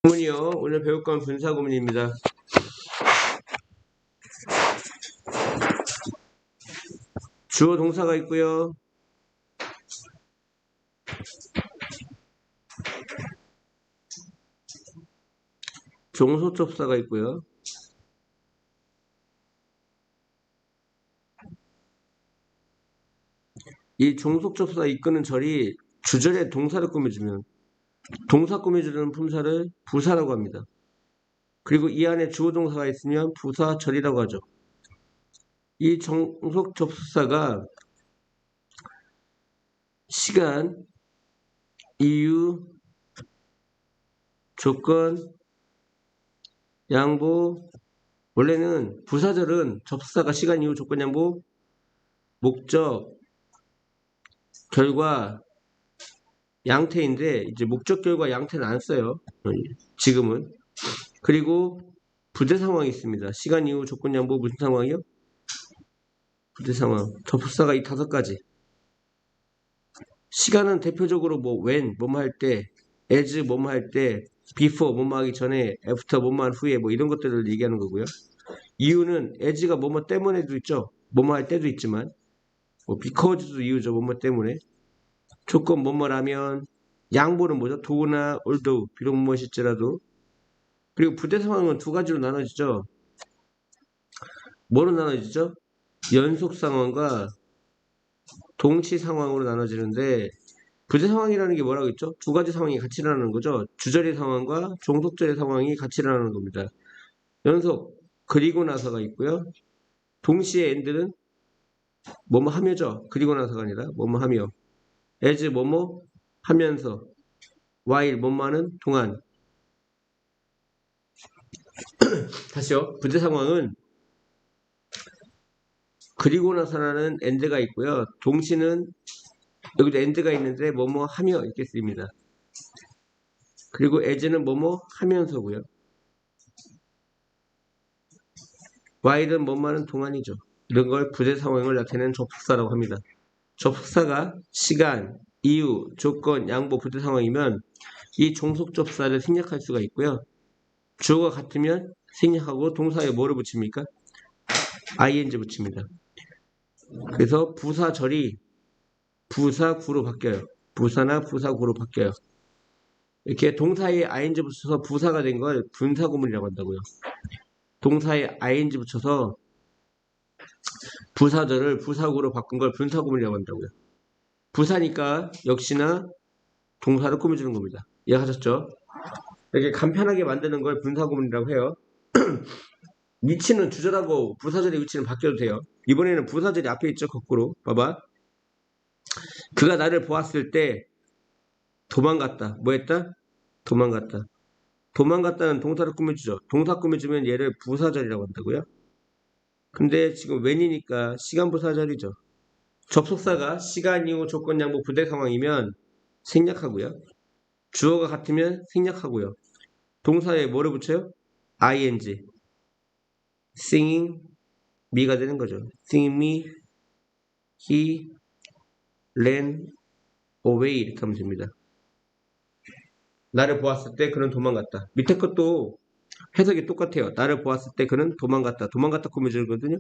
구문이요. 오늘 배울 건 분사 구문입니다. 주어 동사가 있고요. 종소접사가 있고요. 이 종속접사 이끄는 절이 주절에 동사를 꾸며주면 동사 꾸며주는 품사를 부사라고 합니다. 그리고 이 안에 주어 동사가 있으면 부사절이라고 하죠. 이 종속접사가 시간, 이유, 조건, 양보. 원래는 부사절은 접사가 시간, 이유, 조건, 양보, 목적, 결과, 양태인데 이제 목적, 결과, 양태는 안 써요. 지금은. 그리고 부대 상황이 있습니다. 시간, 이유, 조건, 양보. 무슨 상황이요? 부대 상황. 접사가 이 5가지. 시간은 대표적으로 뭐 when 뭐뭐 할 때, as 뭐뭐 할 때, before 뭐뭐 하기 전에, after 뭐뭐 한 후에 뭐 이런 것들을 얘기하는 거고요. 이유는 as가 뭐뭐 때문에도 있죠. 뭐뭐 할 때도 있지만 뭐 because도 이유죠. 뭐뭐 때문에. 조건 뭐뭐라면, 양보는 뭐죠? do나 although 비록 무엇일지라도. 그리고 부대 상황은 2가지로 나눠지죠. 뭐로 나눠지죠? 연속 상황과 동치 상황으로 나눠지는데, 부재 상황이라는 게 뭐라고 했죠? 2가지 상황이 같이 일어나는 거죠. 주절의 상황과 종속절의 상황이 같이 일어나는 겁니다. 연속 그리고 나서가 있고요. 동시에 엔드는 뭐뭐 하며죠. 그리고 나서가 아니라 뭐뭐 하며. as 뭐뭐 하면서, while 뭐뭐 하는 동안. 다시요. 부재 상황은 그리고 나서라는 엔드가 있고요. 동시는 여기도 엔드가 있는데 뭐뭐 하며 이렇게 쓰입니다. 그리고 as는 뭐뭐 하면서고요. while은 뭐뭐 하는 동안이죠. 이런 걸 부재 상황을 나타내는 접속사라고 합니다. 접속사가 시간, 이유, 조건, 양보, 부재 상황이면 이 종속접사를 생략할 수가 있고요. 주어가 같으면 생략하고 동사에 뭐를 붙입니까? ing 붙입니다. 그래서 부사절이 부사구로 바뀌어요. 부사나 부사구로 바뀌어요. 이렇게 동사에 ing 붙여서 부사가 된 걸 분사구문이라고 한다고요. 동사에 ing 붙여서 부사절을 부사구로 바꾼 걸 분사구문이라고 한다고요. 부사니까 역시나 동사를 꾸며주는 겁니다. 이해하셨죠? 이렇게 간편하게 만드는 걸 분사구문이라고 해요. 위치는 주절하고 부사절의 위치는 바뀌어도 돼요. 이번에는 부사절이 앞에 있죠. 거꾸로 봐봐. 그가 나를 보았을 때 도망갔다. 뭐 했다? 도망갔다. 도망갔다는 동사를 꾸며주죠. 동사 꾸며주면 얘를 부사절이라고 한다고요. 근데 지금 when이니까 시간 부사절이죠. 접속사가 시간, 이후, 조건, 양보, 부대 상황이면 생략하고요. 주어가 같으면 생략하고요. 동사에 뭐를 붙여요? ing. singing me가 되는 거죠. singing me, he ran away 이렇게 하면 됩니다. 나를 보았을 때 그는 도망갔다. 밑에 것도 해석이 똑같아요. 나를 보았을 때 그는 도망갔다. 도망갔다 꾸며주거든요.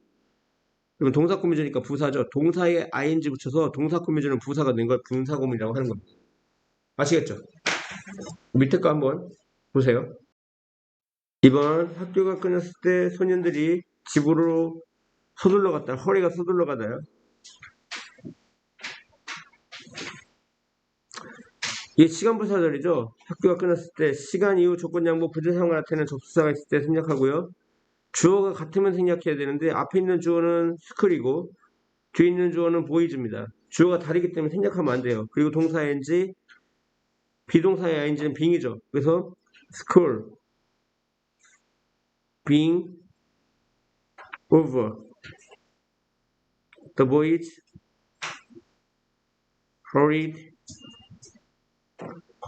그러면 동사 꾸며주니까 부사죠. 동사에 ing 붙여서 동사 꾸며주는 부사가 된 걸 분사구문이라고 하는 겁니다. 아시겠죠? 밑에 거 한번 보세요. 이번 학교가 끝났을 때 소년들이 집으로 서둘러 갔다. 허리가 서둘러 가다요. 이게 시간 부사절이죠. 학교가 끝났을 때 시간, 이후, 조건, 양보, 부재 상황을 나타내는 접속사가 있을 때 생략하고요. 주어가 같으면 생략해야 되는데 앞에 있는 주어는 스쿨이고 뒤에 있는 주어는 보이즈입니다. 주어가 다르기 때문에 생략하면 안 돼요. 그리고 동사 ing, 비동사의 ing는 being이죠. 그래서 school, being over, the boys hurried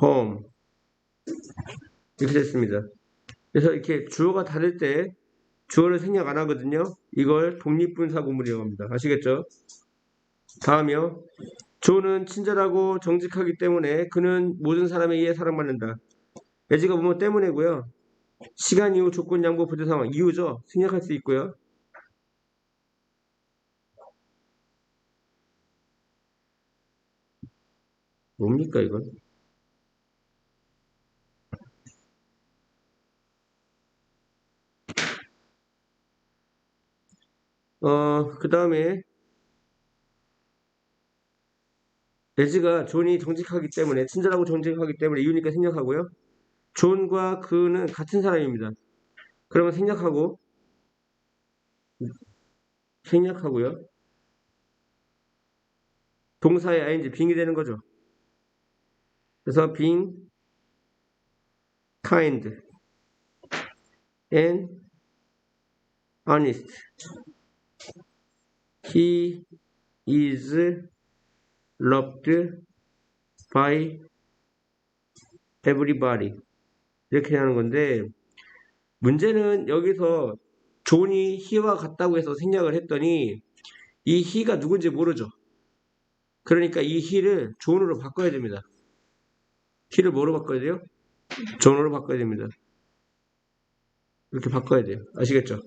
home 이렇게 됐습니다. 그래서 이렇게 주어가 다를 때 주어를 생략 안 하거든요. 이걸 독립분사구문이라고 합니다. 아시겠죠? 다음이요. 조는 친절하고 정직하기 때문에 그는 모든 사람에 의해 사랑받는다. as가 뭐뭐 때문에고요. 시간, 이후, 조건, 양보, 부재 상황, 이유죠. 생략할 수 있고요. 뭡니까 이건? 그 다음에 as가 존이 정직하기 때문에, 친절하고 정직하기 때문에 이유니까 생략하고요. 존과 그는 같은 사람입니다. 그러면 생략하고요. 동사의 ing, 빙이 되는 거죠. 그래서 being kind and honest. He is loved by everybody. 이렇게 하는 건데, 문제는 여기서 존이 he와 같다고 해서 생략을 했더니 이 he가 누군지 모르죠. 그러니까 이 he를 존으로 바꿔야 됩니다. he를 뭐로 바꿔야 돼요? 존으로 바꿔야 됩니다. 이렇게 바꿔야 돼요. 아시겠죠?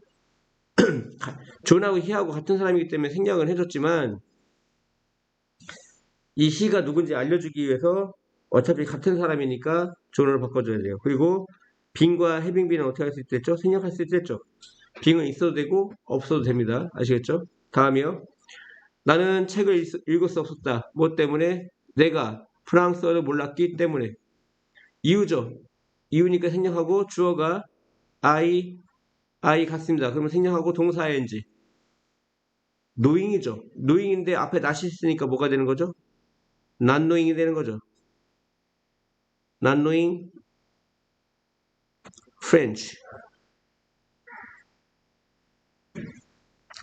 존하고 he하고 같은 사람이기 때문에 생략을 해줬지만 이 he가 누군지 알려주기 위해서 어차피 같은 사람이니까 존으로 바꿔줘야 돼요. 그리고 빙과 해빙비는 어떻게 할 수 있겠죠? 생략할 수 있겠죠? 빙은 있어도 되고 없어도 됩니다. 아시겠죠? 다음이요. 나는 책을 읽을 수 없었다. 뭐 때문에? 내가 프랑스어를 몰랐기 때문에. 이유죠. 이유니까 생략하고 주어가 I 같습니다. 그러면 생략하고 동사 ing. knowing이죠. knowing인데 앞에 not이 있으니까 뭐가 되는 거죠? not knowing이 되는 거죠. not knowing French.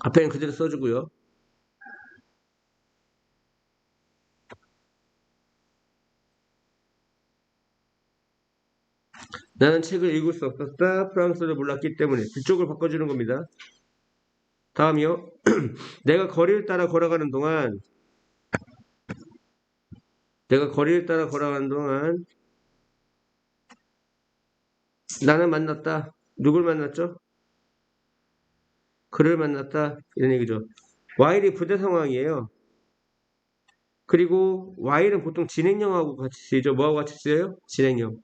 앞에는 그대로 써주고요. 나는 책을 읽을 수 없었다. 프랑스어를 몰랐기 때문에. 뒤쪽을 바꿔주는 겁니다. 다음이요. 내가 거리를 따라 걸어가는 동안 나는 만났다. 누굴 만났죠? 그를 만났다. 이런 얘기죠. while이 부재 상황이에요. 그리고 while은 보통 진행형하고 같이 쓰이죠. 뭐하고 같이 쓰여요? 진행형.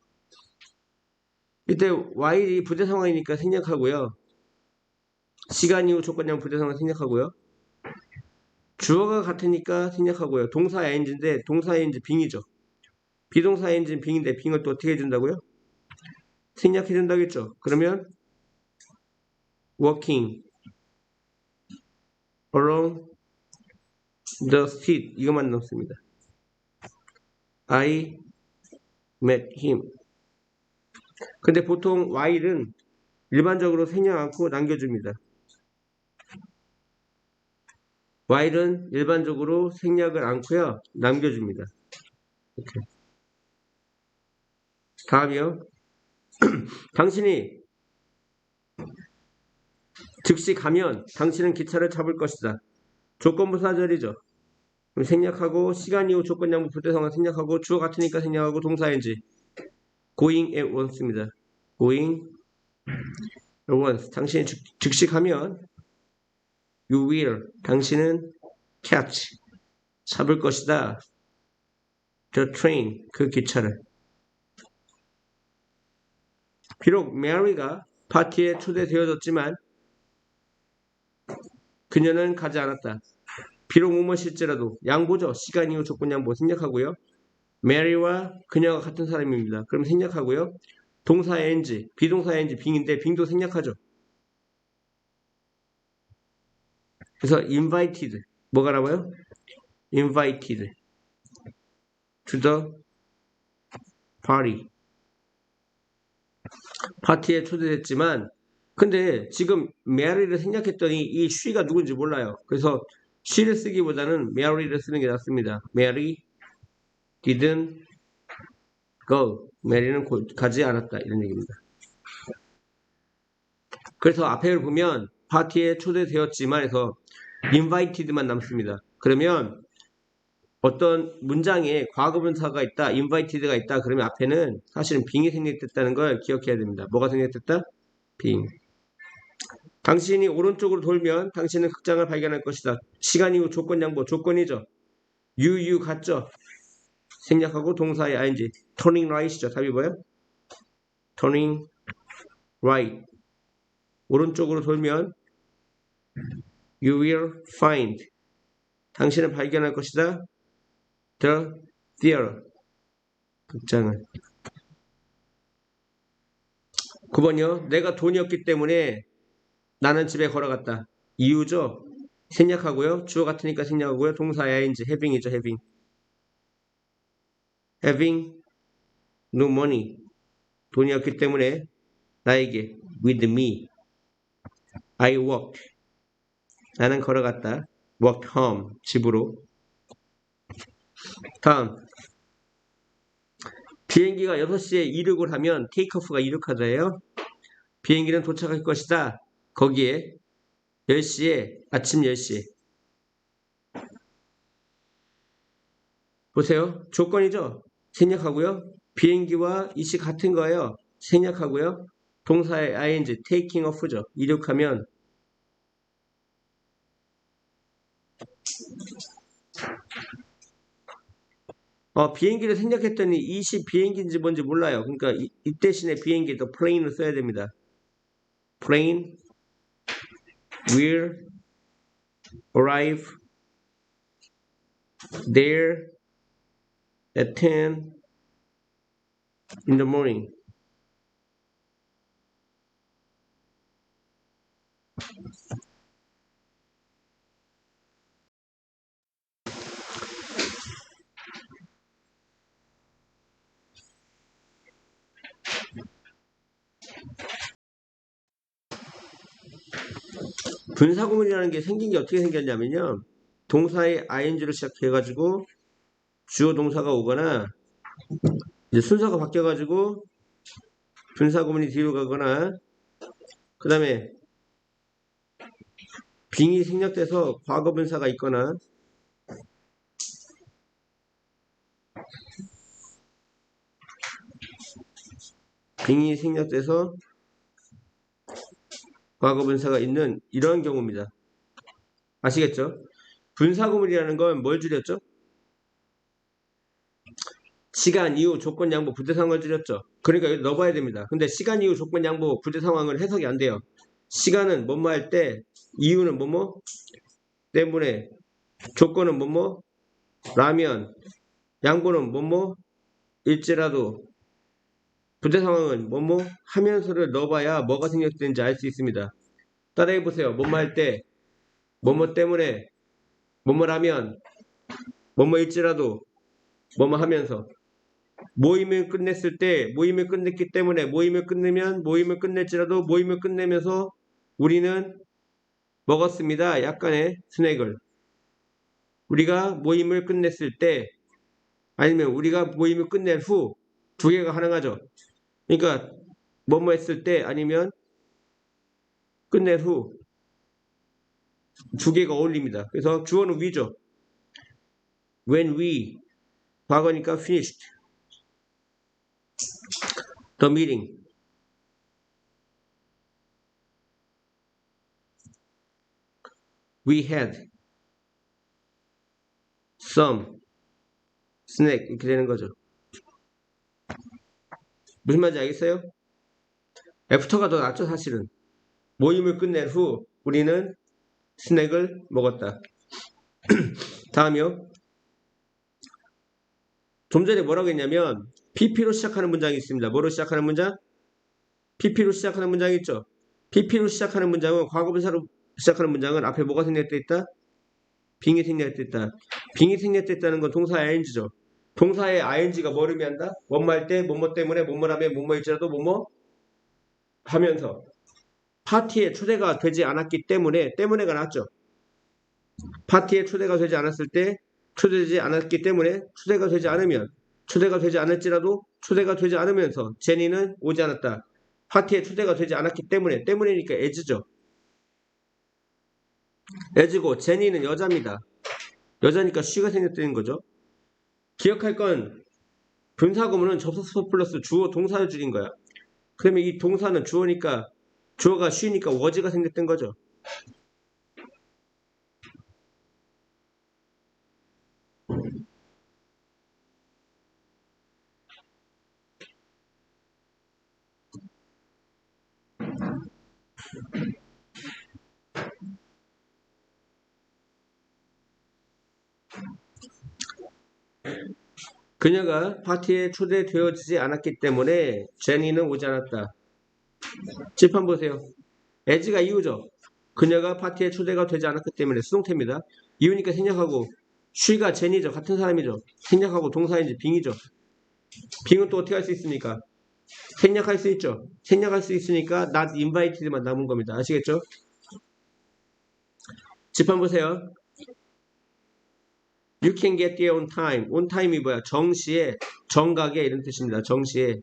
이때 while이 부재 상황이니까 생략하고요. 시간 이후 조건형 부재 상황 생략하고요. 주어가 같으니까 생략하고요. 동사 ing인데 동사 ing 빙이죠. 비동사 ing는 빙인데 빙을 또 어떻게 해준다고요? 생략해준다겠죠. 그러면 walking along the street 이것만 넣습니다. I met him. 근데 보통 while은 일반적으로 생략 않고 남겨줍니다. while은 일반적으로 생략을 않고요. 남겨줍니다. 이렇게. 다음이요. 당신이 즉시 가면 당신은 기차를 잡을 것이다. 조건부사절이죠. 그럼 생략하고 시간 이후 조건 양보 부대 상황 생략하고 주어 같으니까 생략하고 동사 ing going at once입니다. going at once. 당신이 즉시 가면 you will. 당신은 catch. 잡을 것이다. the train. 그 기차를. 비록 Mary가 파티에 초대되어졌지만 그녀는 가지 않았다. 비록 뭐뭐실지라도 양보죠. 시간 이후 조건 양보 생략하고요. Mary와 그녀가 같은 사람입니다. 그럼 생략하고요. 동사 ing, 비동사 ing 빙인데 빙도 생략하죠. 그래서 invited 뭐가 나와요? invited to the party. 파티에 초대됐지만 근데 지금 Mary를 생략했더니 이 she가 누군지 몰라요. 그래서 she를 쓰기보다는 Mary를 쓰는 게 낫습니다. Mary didn't go. Mary는 가지 않았다. 이런 얘기입니다. 그래서 앞에를 보면 파티에 초대되었지만 해서 invited만 남습니다. 그러면 어떤 문장에 과거분사가 있다, invited가 있다 그러면 앞에는 사실은 being이 생략됐다는 걸 기억해야 됩니다. 뭐가 생략됐다? being. 당신이 오른쪽으로 돌면 당신은 극장을 발견할 것이다. 시간 이후 조건 양보, 조건이죠. you 같죠? 생략하고 동사의 ing. turning right이죠. 답이 뭐예요? turning right. 오른쪽으로 돌면 you will find. 당신은 발견할 것이다. the theater. 극장을. 9번이요. 내가 돈이 없기 때문에 나는 집에 걸어갔다. 이유죠. 생략하고요. 주어 같으니까 생략하고요. 동사의 ing. having이죠. having. having no money. 돈이 없기 때문에 나에게 with me. I walked. 나는 걸어갔다. walked home. 집으로. 다음. 비행기가 6시에 이륙을 하면 테이크오프가 이륙하자예요. 비행기는 도착할 것이다. 거기에 10시에 아침 10시. 보세요. 조건이죠. 생략하고요. 비행기와 이 시 같은 거예요. 생략하고요. 동사의 ing, taking off죠. 이륙하면 비행기를 생략했더니 이 시 비행기인지 뭔지 몰라요. 그러니까 이 대신에 비행기 또 plane을 써야 됩니다. plane will arrive there at 10 in the morning. 분사구문이라는 게 생긴 게 어떻게 생겼냐면요. 동사의 ing로 시작해가지고 주어 동사가 오거나 이제 순서가 바뀌어가지고 분사구문이 뒤로 가거나 그 다음에 빙이 생략돼서 과거분사가 있거나 빙이 생략돼서 과거분사가 있는 이런 경우입니다. 아시겠죠? 분사구문이라는 건 뭘 줄였죠? 시간, 이후, 조건, 양보, 부대상황을 줄였죠. 그러니까 여기 넣어봐야 됩니다. 근데 시간, 이후, 조건, 양보, 부대상황은 해석이 안 돼요. 시간은 뭐뭐 할 때, 이유는 뭐뭐 때문에, 조건은 뭐뭐 라면, 양보는 뭐뭐 일지라도, 부대상황은 뭐뭐 하면서를 넣어봐야 뭐가 생략되는지 알 수 있습니다. 따라해보세요. 뭐뭐 할 때, 뭐뭐 때문에, 뭐뭐라면, 뭐뭐 일지라도, 뭐뭐 하면서. 모임을 끝냈을 때 모임을 끝냈기 때문에 모임을 끝내면 모임을 끝낼지라도 모임을 끝내면서 우리는 먹었습니다. 약간의 스낵을. 우리가 모임을 끝냈을 때 아니면 우리가 모임을 끝낸 후 두 개가 가능하죠. 그러니까 뭐뭐 했을 때 아니면 끝낸 후 두 개가 어울립니다. 그래서 주어는 we죠. When we 과거니까 finished the meeting. We had some snack 이렇게 되는 거죠. 무슨 말인지 알겠어요? 애프터가 더 낫죠 사실은. 모임을 끝낸 후 우리는 스낵을 먹었다. 다음이요. 좀 전에 뭐라고 했냐면 PP로 시작하는 문장이 있습니다. 뭐로 시작하는 문장? PP로 시작하는 문장이 있죠. PP로 시작하는 문장은 과거분사로 시작하는 문장은 앞에 뭐가 생략되어 있다? 빙이 생략되어 있다. 빙이 생략되어 있다는 건 동사의 ing죠. 동사의 ing가 뭐를 의미한다? 뭐뭐 할 때, 뭐뭐 때문에, 뭐뭐라면, 뭐뭐일지라도, 뭐뭐 하면서 파티에 초대가 되지 않았기 때문에가 낫죠. 파티에 초대가 되지 않았을 때, 초대되지 않았기 때문에, 초대가 되지 않으면, 초대가 되지 않을지라도, 초대가 되지 않으면서, 제니는 오지 않았다. 파티에 초대가 되지 않았기 때문이니까 as죠. as고, 제니는 여자입니다. 여자니까 she가 생겼다는 거죠. 기억할 건 분사구문은 접속사 플러스 주어 동사를 줄인 거야. 그러면 이 동사는 주어니까 주어가 she니까 was가 생겼던 거죠. 그녀가 파티에 초대되어지지 않았기 때문에 제니는 오지 않았다. 칠판 보세요. as가 이유죠. 그녀가 파티에 초대가 되지 않았기 때문에 수동태입니다. 이유니까 생략하고 she가 제니죠. 같은 사람이죠. 생략하고 동사인지 빙이죠. 빙은 또 어떻게 할 수 있습니까? 생략할 수 있죠. 생략할 수 있으니까 not invited만 남은 겁니다. 아시겠죠? 칠판 보세요. You can get there on time. on time이 뭐야? 정시에, 정각에 이런 뜻입니다. 정시에.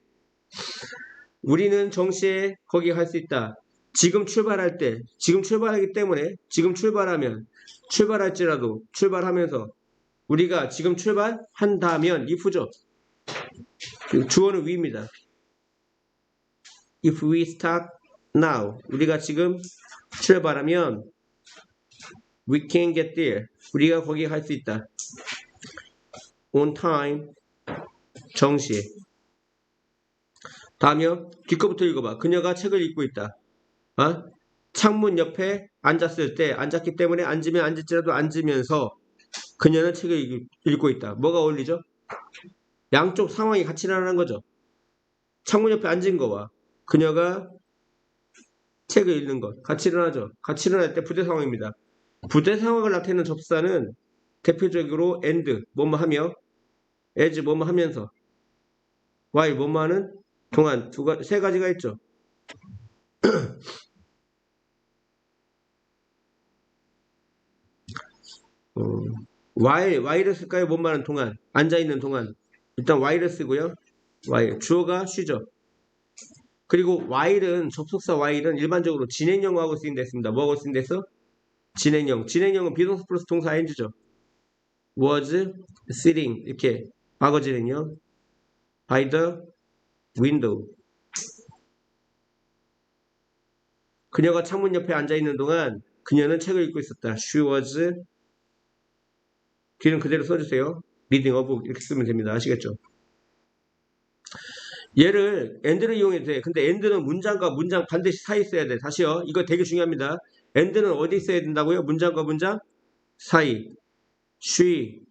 우리는 정시에 거기 갈 수 있다. 지금 출발할 때, 지금 출발하기 때문에, 지금 출발하면, 출발할지라도, 출발하면서, 우리가 지금 출발한다면, if죠. 주어는 we입니다. If we start now, 우리가 지금 출발하면, we can get there. 우리가 거기 갈 수 있다. on time, 정시에. 다음이요. 뒷거부터 읽어봐. 그녀가 책을 읽고 있다. 창문 옆에 앉았을 때, 앉았기 때문에 앉으면 앉을지라도 앉으면서 그녀는 책을 읽고 있다. 뭐가 어울리죠? 양쪽 상황이 같이 일어나는 거죠. 창문 옆에 앉은 거와 그녀가 책을 읽는 것 같이 일어나죠. 같이 일어날 때 부대 상황입니다. 부대 상황을 나타내는 접사는 대표적으로 and 뭐뭐 하며 as 뭐뭐 하면서 while 뭐뭐 하는 동안 세 가지가 있죠. while을 쓸까요? 뭐뭐 하는 동안 앉아있는 동안 일단 while을 쓰고요. while 주어가 쉬죠. 그리고 while은 접속사 while은 일반적으로 진행형하고 쓰인다 했습니다. 뭐하고 쓰인다 했어? 진행형. 진행형은 비동사 플러스 동사 ing죠. was sitting 이렇게 과거 진행형 by the window. 그녀가 창문 옆에 앉아있는 동안 그녀는 책을 읽고 있었다. She was 뒤는 그대로 써주세요. reading a book 이렇게 쓰면 됩니다. 아시겠죠? 얘를 and를 이용해도 돼. 근데 and는 문장과 문장 반드시 사이에 써야 돼. 다시요. 이거 되게 중요합니다. and는 어디 써야 된다고요? 문장과 문장 사이. She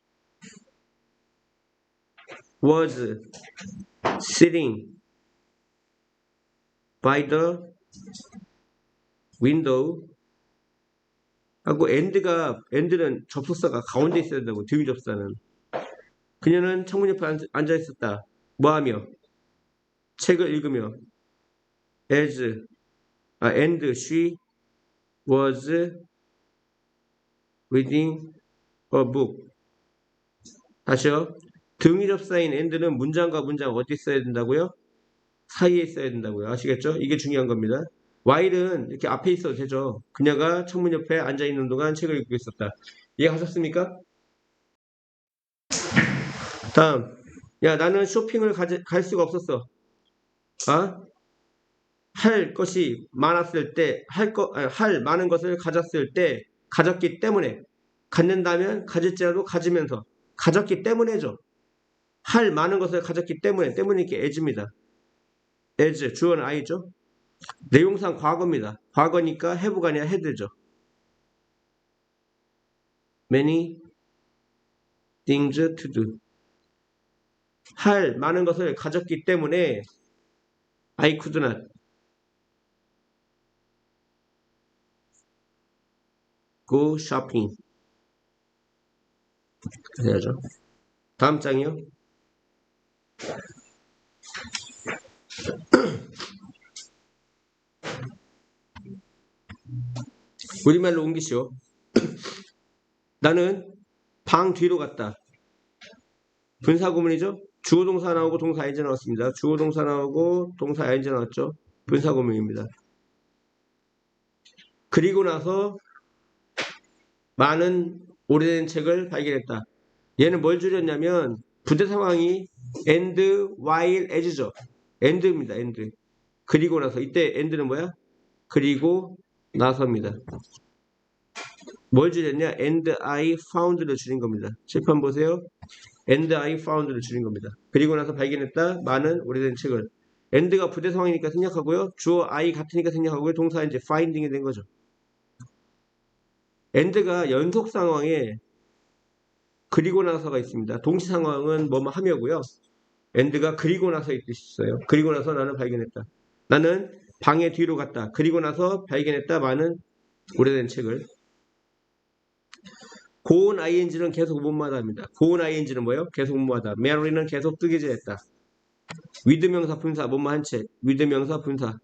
was sitting by the window 하고 and는 접속사가 가운데 있어야 된다고. 뒤위 접사는. 그녀는 창문 옆에 앉아 있었다. 뭐하며? 책을 읽으며. and she was reading a book. 다시요. 등위 접사인 and는 문장과 문장 어디 있어야 된다고요? 사이에 있어야 된다고요. 아시겠죠? 이게 중요한 겁니다. while은 이렇게 앞에 있어도 되죠. 그녀가 창문 옆에 앉아있는 동안 책을 읽고 있었다. 이해하셨습니까? 다음. 야, 나는 쇼핑을 갈 수가 없었어. 할 것이 많았을 때, 할 많은 것을 가졌을 때, 가졌기 때문에, 갖는다면 가질지라도 가지면서, 가졌기 때문에죠. 할 많은 것을 가졌기 때문에 이렇게 as입니다. as, 주어는 I죠. 내용상 과거입니다. 과거니까 have가 아니라 had죠. many things to do. 할 많은 것을 가졌기 때문에 I could not go shopping. 해야죠. 다음 장이요. 우리말로 옮기시오. 나는 방 뒤로 갔다. 분사구문이죠. 주어동사 나오고 동사 ing 나왔습니다. 주어동사 나오고 동사 ing 나왔죠. 분사구문입니다. 그리고 나서 많은 오래된 책을 발견했다. 얘는 뭘 줄였냐면 부대 상황이 and while as죠. and입니다. and. 그리고 나서 이때 and는 뭐야? 그리고 나서입니다. 뭘 줄였냐? and I found를 줄인 겁니다. 칠판 보세요. and I found를 줄인 겁니다. 그리고 나서 발견했다. 많은 오래된 책을. and가 부대 상황이니까 생략하고요. 주어 I 같으니까 생략하고요. 동사 이제 finding이 된 거죠. and가 연속 상황에 그리고 나서가 있습니다. 동시 상황은 뭐뭐 하며고요. and가 그리고 나서 이 뜻이 있어요. 그리고 나서 나는 발견했다. 나는 방에 뒤로 갔다. 그리고 나서 발견했다. 많은 오래된 책을. 고온 ing는 계속 못마다합니다. 고온 ing는 뭐예요? 계속 못마다. Mary는 계속 뜨개질했다. with 명사 분사 뭐뭐 한 채. with 명사 분사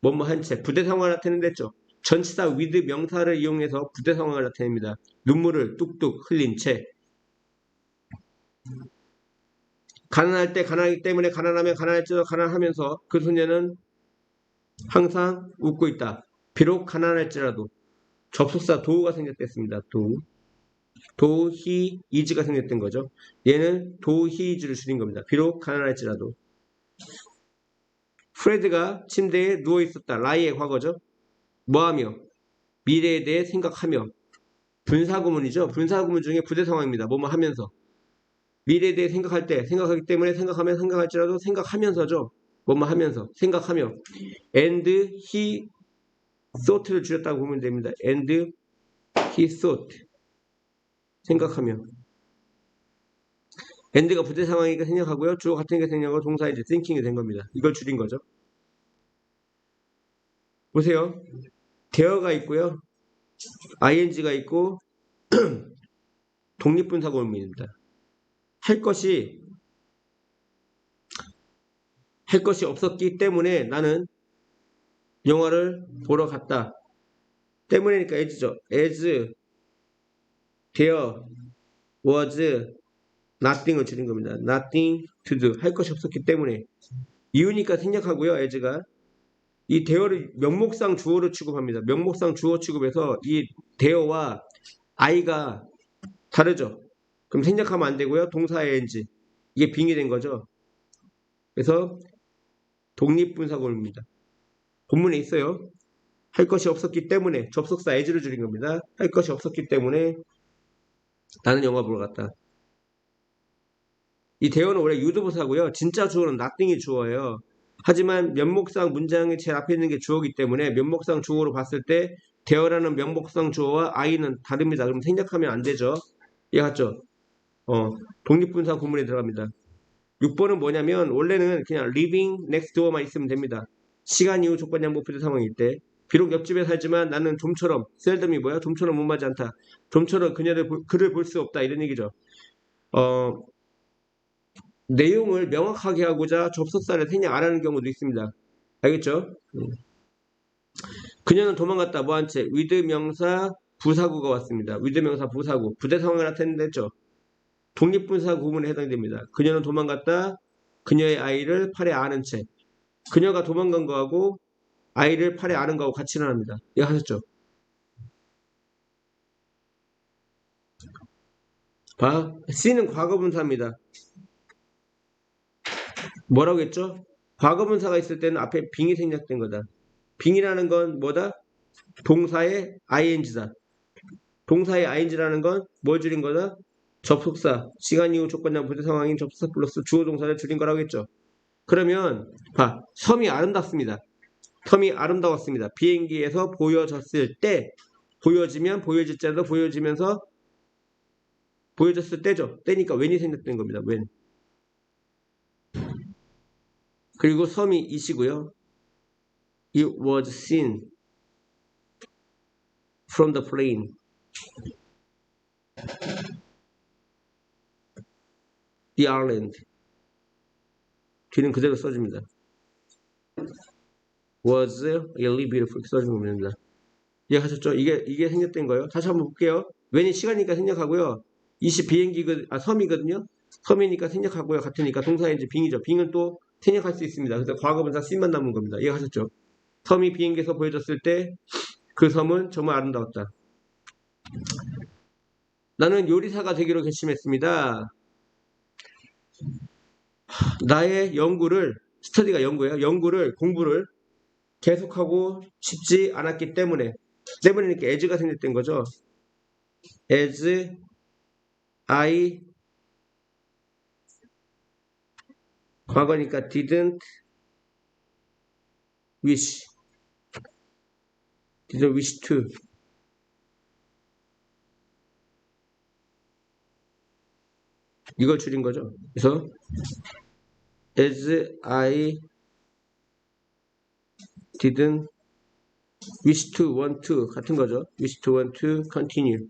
뭐뭐 한 채. 부대 상황을 나타낸댔죠. 전치사 with 명사를 이용해서 부대 상황을 나타냅니다. 눈물을 뚝뚝 흘린 채. 가난할 때 가난하기 때문에 가난하면 가난할지도 가난하면서 그 소녀는 항상 웃고 있다. 비록 가난할지라도. 접속사 do가 생겼댔습니다. do, he, is가 생겼던 거죠. 얘는 do, he, is를 줄인 겁니다. 비록 가난할지라도. 프레드가 침대에 누워 있었다. lie의 과거죠. 뭐하며? 미래에 대해 생각하며. 분사구문이죠. 분사구문 중에 부대 상황입니다. 뭐뭐 하면서. 미래에 대해 생각할 때, 생각하기 때문에 생각하면 생각할지라도 생각하면서죠. 뭐뭐 하면서. 생각하며. and he thought를 줄였다고 보면 됩니다. and he thought. 생각하며. and가 부대 상황이니까 생략하고요. 주어 같으니까 생략하고 동사 이제 thinking이 된 겁니다. 이걸 줄인 거죠. 보세요. there가 있고요. ing가 있고 독립분사구문입니다. 할 것이 없었기 때문에 나는 영화를 보러 갔다. 때문에니까 as죠. as there was nothing을 줄인 겁니다. nothing to do. 할 것이 없었기 때문에. 이유니까 생략하고요. as가. 이 there를 명목상 주어로 취급합니다. 명목상 주어 취급해서 이 there와 I가 다르죠. 그럼 생략하면 안 되고요. 동사 ing. 이게 빙이 된 거죠. 그래서 독립분사구문입니다. 본문에 있어요. 할 것이 없었기 때문에 접속사 as를 줄인 겁니다. 할 것이 없었기 때문에 나는 영화 보러 갔다. 이 대어는 원래 유도부사고요. 진짜 주어는 nothing이 주어예요. 하지만 면목상 문장의 제일 앞에 있는 게 주어이기 때문에 면목상 주어로 봤을 때 대어라는 면목상 주어와 I는 다릅니다. 그럼 생략하면 안 되죠. 이해갔죠? 독립분사 구문에 들어갑니다. 6번은 뭐냐면 원래는 그냥 living next door만 있으면 됩니다. 시간 이후 조건 양보 부대 상황일 때 비록 옆집에 살지만 나는 좀처럼 seldom이 뭐야? 좀처럼 못마지 않다. 좀처럼 그를 볼 수 없다. 이런 얘기죠. 내용을 명확하게 하고자 접속사를 생략 안 하는 경우도 있습니다. 알겠죠? 그녀는 도망갔다. 뭐한 채? with 명사 부사구가 왔습니다. with 명사 부사구. 부대 상황을 나타낸댔죠. 독립분사 구문에 해당됩니다. 그녀는 도망갔다. 그녀의 아이를 팔에 안은 채. 그녀가 도망간 거하고 아이를 팔에 안은 거하고 같이 일어납니다. 이해하셨죠? 봐. C는 과거분사입니다. 뭐라고 했죠? 과거분사가 있을 때는 앞에 빙이 생략된 거다. 빙이라는 건 뭐다? 동사의 ing다. 동사의 ing라는 건 뭘 줄인 거다? 접속사, 시간 이후 조건장 부대 상황인 접속사 플러스 주어 동사를 줄인 거라고 했죠. 그러면 봐, 섬이 아름답습니다. 섬이 아름다웠습니다. 비행기에서 보여졌을 때, 보여지면 보여질 때도 보여지면서 보여졌을 때죠. 때니까 when이 생략된 겁니다. when. 그리고 섬이 이시고요. It was seen from the plane. The island. 뒤는 그대로 써줍니다. Was really beautiful. 써주면 됩니다. 이해하셨죠? 이게 생략된 거예요. 다시 한번 볼게요. when이 시간이니까 생략하고요. 이시 섬이거든요. 섬이니까 생략하고요. 같으니까 동사인지 빙이죠. 빙은 또 생략할 수 있습니다. 그래서 과거분사 C만 남은 겁니다. 이해하셨죠? 섬이 비행기에서 보여졌을 때 그 섬은 정말 아름다웠다. 나는 요리사가 되기로 결심했습니다. 나의 연구를 스터디가 연구예요. 공부를 계속하고 싶지 않았기 때문에 이렇게 as가 생겼던 거죠. as I 과거니까 didn't wish to 이걸 줄인 거죠. 그래서 as I didn't wish to want to 같은 거죠. wish to want to continue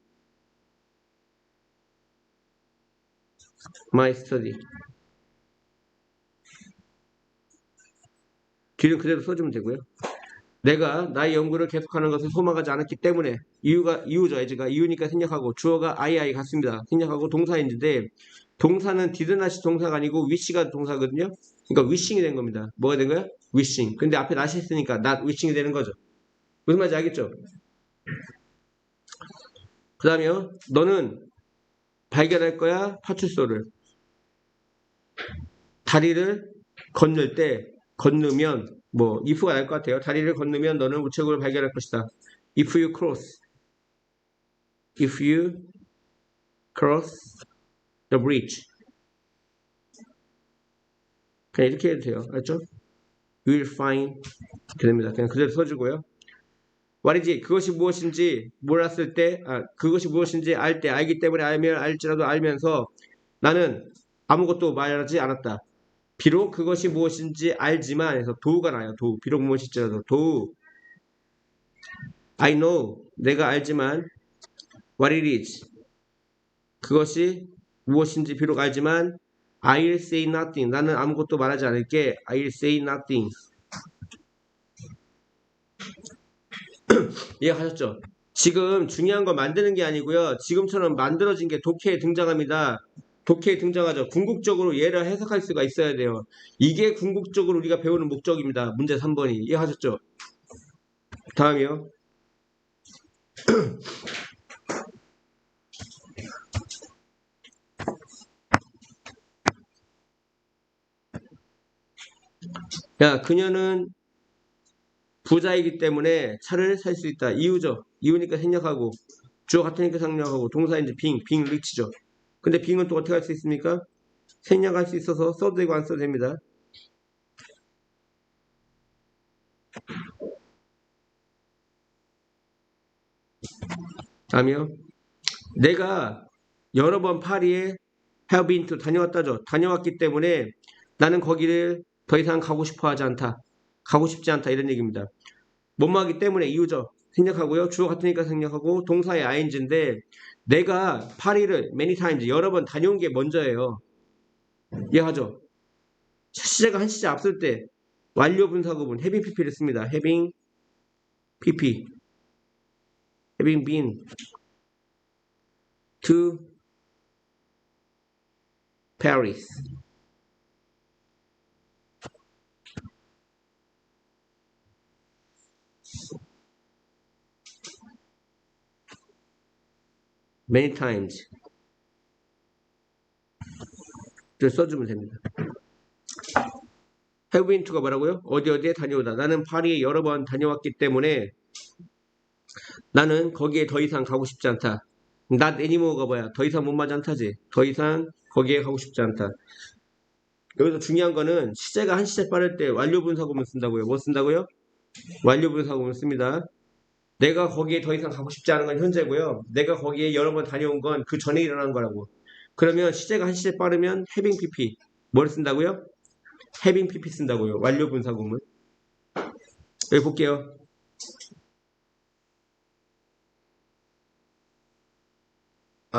my study. 뒤는 그대로 써주면 되고요. 내가 나의 연구를 계속하는 것을 소망하지 않았기 때문에 이유죠. as가 이유니까 생략하고 주어가 I 같습니다. 생략하고 동사인데 동사는 didn't 동사가 아니고 wish가 동사거든요. 그러니까 wishing이 된 겁니다. 뭐가 된 거야? wishing. 근데 앞에 not이 있으니까 not wishing이 되는 거죠. 무슨 말인지 알겠죠? 그 다음에 너는 발견할 거야 파출소를. 다리를 건너면 뭐 if가 날 것 같아요. 다리를 건너면 너는 우체국을 발견할 것이다. If you cross the bridge. 그냥 이렇게 해도 돼요. 알죠? You will find 이렇게 됩니다. 그냥 그대로 써주고요. 말이지 그것이 무엇인지 몰랐을 때 그것이 무엇인지 알기 때문에 알지라도 알면서 나는 아무것도 말하지 않았다. 비록 그것이 무엇인지 알지만 해서 도우가 나요. 도우. 비록 무엇일지라도 도우. I know. 내가 알지만 what it is. 그것이 무엇인지 비록 알지만 I'll say nothing. 나는 아무것도 말하지 않을게. I'll say nothing. 이해하셨죠? 지금 중요한 건 만드는 게 아니고요. 지금처럼 만들어진 게 독해에 등장합니다. 독해에 등장하죠. 궁극적으로 얘를 해석할 수가 있어야 돼요. 이게 궁극적으로 우리가 배우는 목적입니다. 문제 3번이. 이해하셨죠? 다음이요. 그녀는 부자이기 때문에 차를 살 수 있다. 이유죠. 이유니까 생략하고 주어 같으니까 생략하고 동사인지 빙 리치죠. 근데 빙은 또 어떻게 할 수 있습니까? 생략할 수 있어서 써도 되고 안 써도 됩니다. 다음이요. 내가 여러 번 파리에 have been to 다녀왔다죠. 다녀왔기 때문에 나는 거기를 더 이상 가고 싶지 않다 이런 얘기입니다. 뭐뭐하기 때문에 이유죠. 생략하고요. 주어 같으니까 생략하고 동사의 ing인데 내가 파리를 many times 여러 번 다녀온 게 먼저예요. 이해하죠? 시제가 한 시제 앞설 때 완료 분사구문 having pp를 씁니다. having been to Paris. many times 를 써주면 됩니다. have been to가 뭐라고요? 어디에 다녀오다. 나는 파리에 여러 번 다녀왔기 때문에 나는 거기에 더 이상 가고 싶지 않다. not anymore가 뭐야? 더 이상 못 맞지 않다지. 더 이상 거기에 가고 싶지 않다. 여기서 중요한 거는 시제가 한 시제 빠를 때 완료분사구문 쓴다고요. 뭐 쓴다고요? 완료분사구문 씁니다. 내가 거기에 더 이상 가고 싶지 않은 건 현재고요. 내가 거기에 여러 번 다녀온 건 그 전에 일어난 거라고. 그러면 시제가 한 시제 빠르면 having pp. 뭘 쓴다고요? having pp 쓴다고요. 완료분사구문. 여기 볼게요.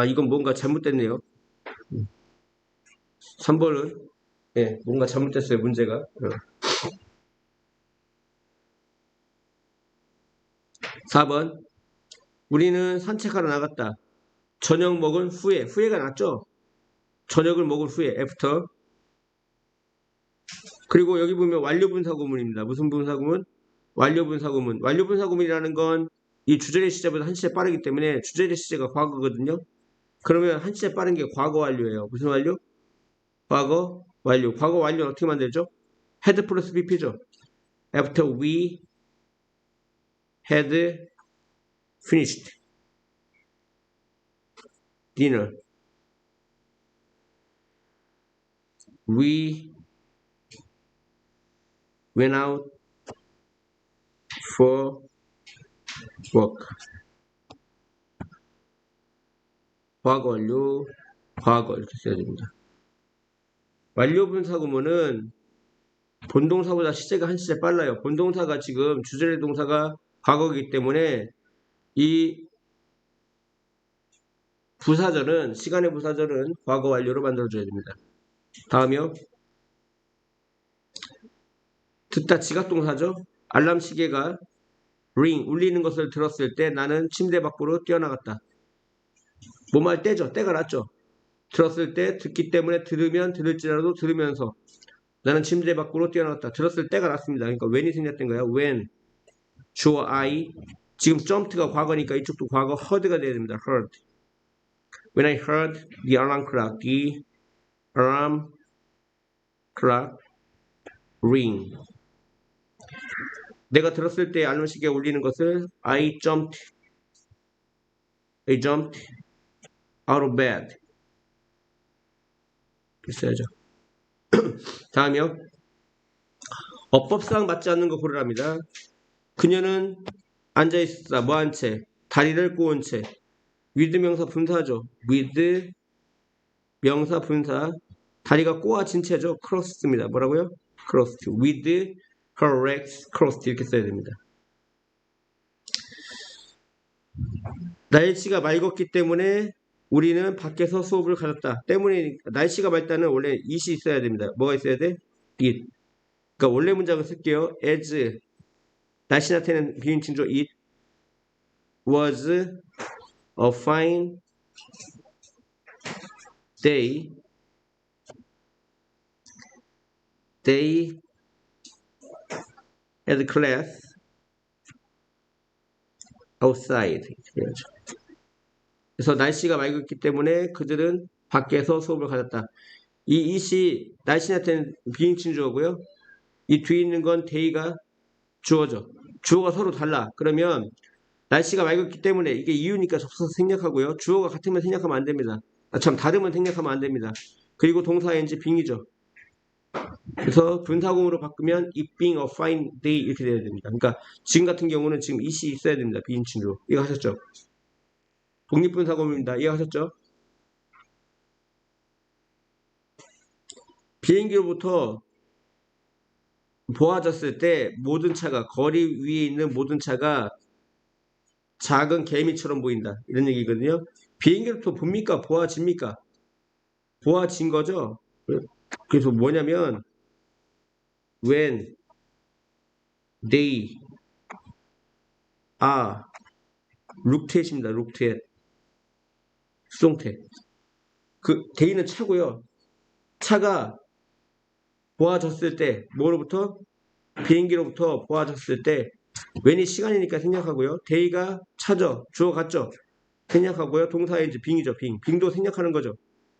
이건 뭔가 잘못됐네요. 3번은 뭔가 잘못됐어요. 문제가. 4번 우리는 산책하러 나갔다. 저녁 먹은 후에가 낫죠? 저녁을 먹은 후에 after. 그리고 여기 보면 완료분사구문입니다. 무슨 분사구문? 완료분사구문. 완료분사구문이라는 건 이 주절의 시제보다 한 시제 빠르기 때문에 주절의 시제가 과거거든요. 그러면 한 시제 빠른 게 과거 완료예요. 무슨 완료? 과거 완료. 과거 완료는 어떻게 만들죠? had 플러스 BP죠. After we had finished dinner, we went out for work. 과거 완료, 과거 이렇게 써야 됩니다. 완료 분사 구문은 본동사보다 시제가 한 시제 빨라요. 본동사가 지금 주절의 동사가 과거이기 때문에 이 부사절은 시간의 부사절은 과거 완료로 만들어줘야 됩니다. 다음이요. 듣다 지각동사죠. 알람 시계가 ring 울리는 것을 들었을 때 나는 침대 밖으로 뛰어나갔다. 뭐뭐 할 때죠. 때가 났죠. 들었을 때 듣기 때문에 들으면 들을지라도 들으면서 나는 침대 밖으로 뛰어나갔다. 들었을 때가 났습니다. 그러니까 when이 생략된 거예요. when 주어 I 지금 jumped가 과거니까 이쪽도 과거 heard가 돼야 됩니다. heard. When I heard the alarm clock ring. 내가 들었을 때 알람 시계가 울리는 것을 I jumped out of bed. 있어야죠. 다음이요. 어법상 맞지 않는 거 고르랍니다. 그녀는 앉아있었다. 뭐한 채? 다리를 꼬은 채. with 명사 분사죠. with 명사 분사. 다리가 꼬아진 채죠. crossed입니다. 뭐라고요? crossed. with her legs crossed 이렇게 써야 됩니다. 날씨가 맑았기 때문에 우리는 밖에서 수업을 가졌다. 때문에 날씨가 맑다는 원래 it이 있어야 됩니다. 뭐가 있어야 돼? it. 그러니까 원래 문장을 쓸게요. as 날씨 나타내는 비인칭조 it was a fine day. They had class outside. 그래서 날씨가 맑았기 때문에 그들은 밖에서 수업을 가졌다. 이 it이 날씨 나타내는 비인칭주어고요. 이 뒤에 있는 건 day가 주어죠. 주어가 서로 달라. 그러면 날씨가 맑았기 때문에 이게 이유니까 접속사 생략하고요. 주어가 같으면 생략하면 안 됩니다. 다르면 생략하면 안 됩니다. 그리고 동사 ing being이죠. 그래서 분사구문으로 바꾸면 it being a fine day 이렇게 돼야 됩니다. 그러니까 지금 같은 경우는 지금 it이 있어야 됩니다. 비인칭주어. 이해하셨죠? 독립분사구문입니다. 이해하셨죠? 비행기로부터 보아졌을 때 모든 차가 거리 위에 있는 모든 차가 작은 개미처럼 보인다. 이런 얘기거든요. 비행기로부터 봅니까? 보아집니까? 보아진 거죠. 그래서 뭐냐면 when they are looked at입니다. looked at 수동태. 그 day는 차고요. 차가 보아졌을 때 뭐로부터? 비행기로부터 보아졌을 때 when이 시간이니까 생략하고요. day가 차죠. 주어 같죠. 생략하고요. 동사의 이제 being이죠. being도 생략하는 거죠.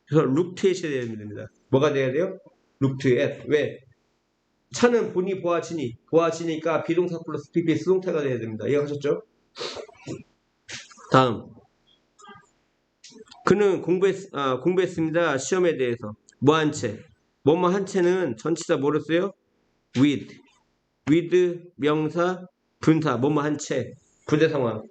그래서 looked at이 돼야 됩니다. 뭐가 돼야 돼요? looked at. 왜? 차는 본이 보아지니까 비동사 플러스 PP 수동태가 돼야 됩니다. 이해하셨죠? 다음. 그는 공부했습니다. 시험에 대해서. 뭐한 채? 뭐뭐 한 채는 전치사 뭐로 써요? with 명사 분사 뭐뭐 한 채. 부대 상황.